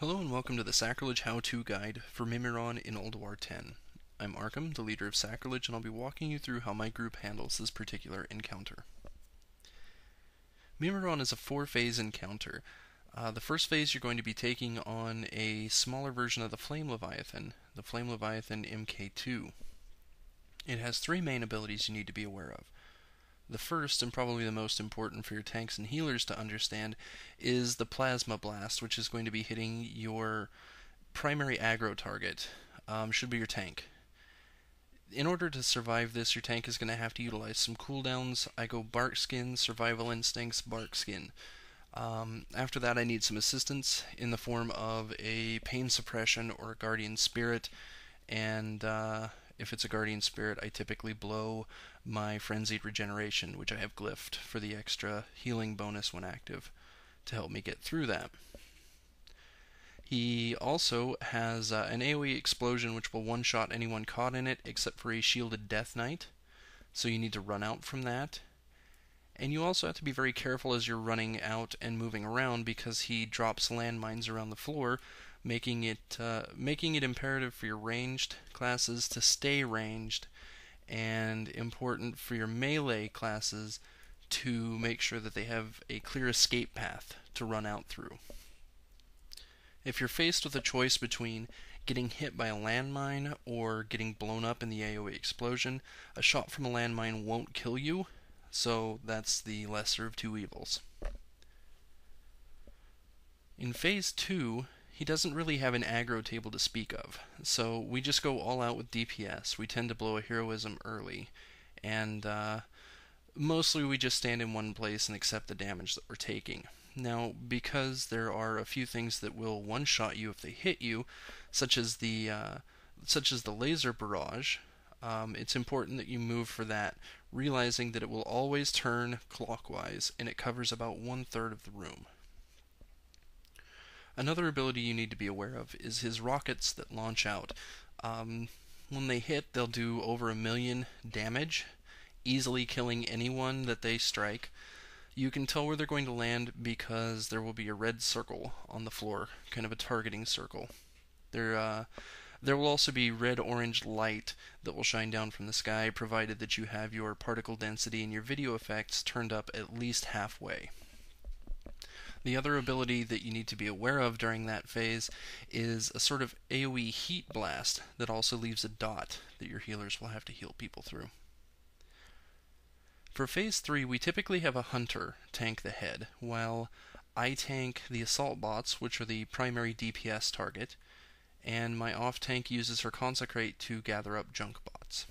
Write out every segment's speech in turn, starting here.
Hello and welcome to the Sacrilege How-To Guide for Mimiron in Ulduar 10. I'm Arkham, the leader of Sacrilege, and I'll be walking you through how my group handles this particular encounter. Mimiron is a 4-phase encounter. The first phase you're going to be taking on a smaller version of the Flame Leviathan MK2. It has 3 main abilities you need to be aware of. The first, and probably the most important for your tanks and healers to understand, is the Plasma Blast, which is going to be hitting your primary aggro target, should be your tank. In order to survive this, your tank is going to have to utilize some cooldowns. I go Bark Skin, Survival Instincts, Bark Skin. After that, I need some assistance in the form of a Pain Suppression or a Guardian Spirit, and if it's a Guardian Spirit, I typically blow my Frenzied Regeneration, which I have glyphed for the extra healing bonus when active, to help me get through that. He also has an AoE Explosion, which will one-shot anyone caught in it, except for a Shielded Death Knight, so you need to run out from that. And you also have to be very careful as you're running out and moving around, because he drops landmines around the floor, making it imperative for your ranged classes to stay ranged, and important for your melee classes to make sure that they have a clear escape path to run out through. If you're faced with a choice between getting hit by a landmine or getting blown up in the AoE explosion, a shot from a landmine won't kill you, so that's the lesser of two evils. In Phase 2, he doesn't really have an aggro table to speak of, so we just go all out with DPS. We tend to blow a heroism early, and mostly we just stand in one place and accept the damage that we're taking. Now, because there are a few things that will one-shot you if they hit you, such as the laser barrage, it's important that you move for that, realizing that it will always turn clockwise, and it covers about 1/3 of the room. Another ability you need to be aware of is his rockets that launch out. When they hit, they'll do over 1 million damage, easily killing anyone that they strike. You can tell where they're going to land because there will be a red circle on the floor, kind of a targeting circle. There will also be red-orange light that will shine down from the sky, provided that you have your particle density and your video effects turned up at least halfway. The other ability that you need to be aware of during that phase is a sort of AoE heat blast that also leaves a dot that your healers will have to heal people through. For Phase 3, we typically have a hunter tank the head, while I tank the assault bots, which are the primary DPS target, and my off tank uses her consecrate to gather up junk bots.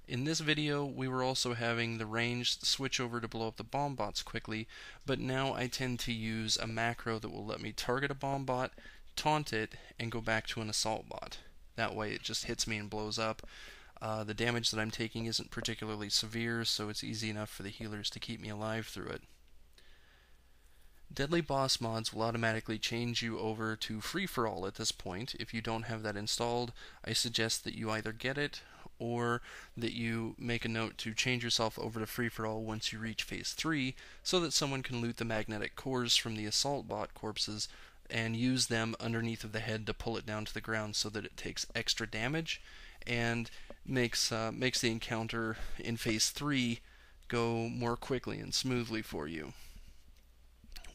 In this video, we were also having the ranged switch over to blow up the bomb bots quickly, but now I tend to use a macro that will let me target a bomb bot, taunt it, and go back to an assault bot. That way it just hits me and blows up. The damage that I'm taking isn't particularly severe, so it's easy enough for the healers to keep me alive through it. Deadly boss mods will automatically change you over to free-for-all at this point. If you don't have that installed, I suggest that you either get it or that you make a note to change yourself over to free-for-all once you reach Phase 3, so that someone can loot the magnetic cores from the assault bot corpses and use them underneath of the head to pull it down to the ground so that it takes extra damage and makes the encounter in Phase 3 go more quickly and smoothly for you.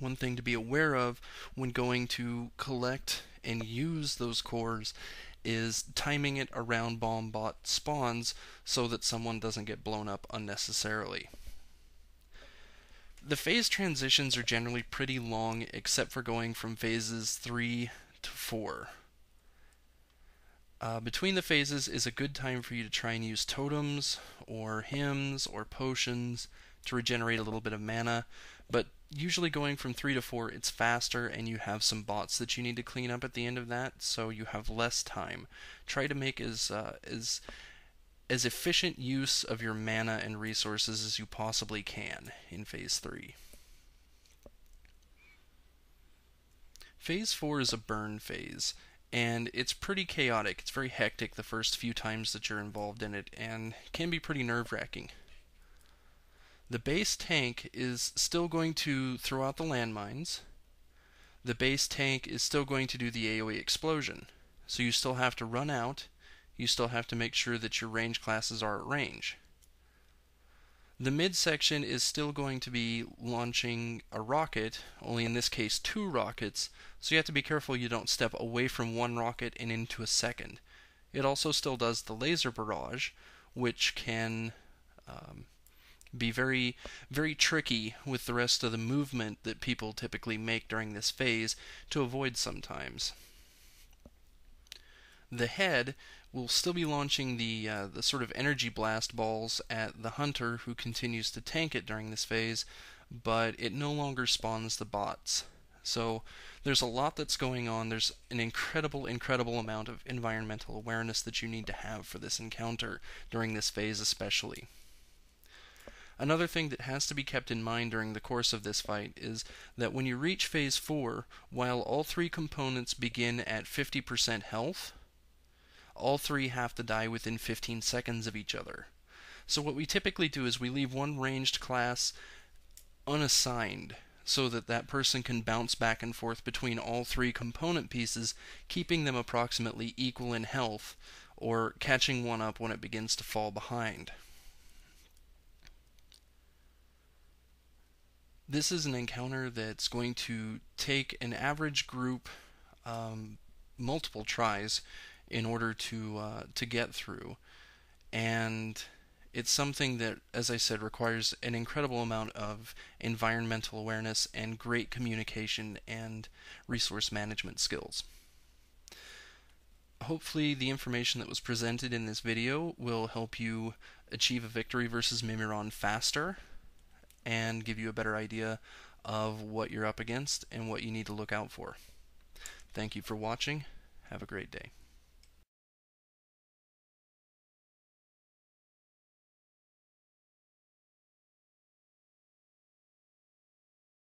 One thing to be aware of when going to collect and use those cores is timing it around bomb bot spawns so that someone doesn't get blown up unnecessarily. The phase transitions are generally pretty long, except for going from phases 3 to 4. Between the phases is a good time for you to try and use totems, or hymns, or potions to regenerate a little bit of mana, but usually going from 3 to 4 it's faster, and you have some bots that you need to clean up at the end of that, so you have less time. Try to make as efficient use of your mana and resources as you possibly can in Phase 3. Phase 4 is a burn phase, and it's pretty chaotic. It's very hectic the first few times that you're involved in it, and can be pretty nerve-wracking. The base tank is still going to throw out the landmines. the base tank is still going to do the AoE explosion. So you still have to run out, you still have to make sure that your range classes are at range. The midsection is still going to be launching a rocket, only in this case 2 rockets, so you have to be careful you don't step away from one rocket and into a second. It also still does the laser barrage, which can be very, very tricky with the rest of the movement that people typically make during this phase to avoid sometimes. The head will still be launching the sort of energy blast balls at the hunter who continues to tank it during this phase, but it no longer spawns the bots. So there's a lot that's going on. There's an incredible amount of environmental awareness that you need to have for this encounter during this phase especially. Another thing that has to be kept in mind during the course of this fight is that when you reach phase 4, while all 3 components begin at 50% health, all 3 have to die within 15 seconds of each other. So what we typically do is we leave one ranged class unassigned so that that person can bounce back and forth between all 3 component pieces, keeping them approximately equal in health, or catching one up when it begins to fall behind. This is an encounter that's going to take an average group multiple tries in order to get through, and it's something that, as I said, requires an incredible amount of environmental awareness and great communication and resource management skills. Hopefully the information that was presented in this video will help you achieve a victory versus Mimiron faster and give you a better idea of what you're up against and what you need to look out for. Thank you for watching. Have a great day.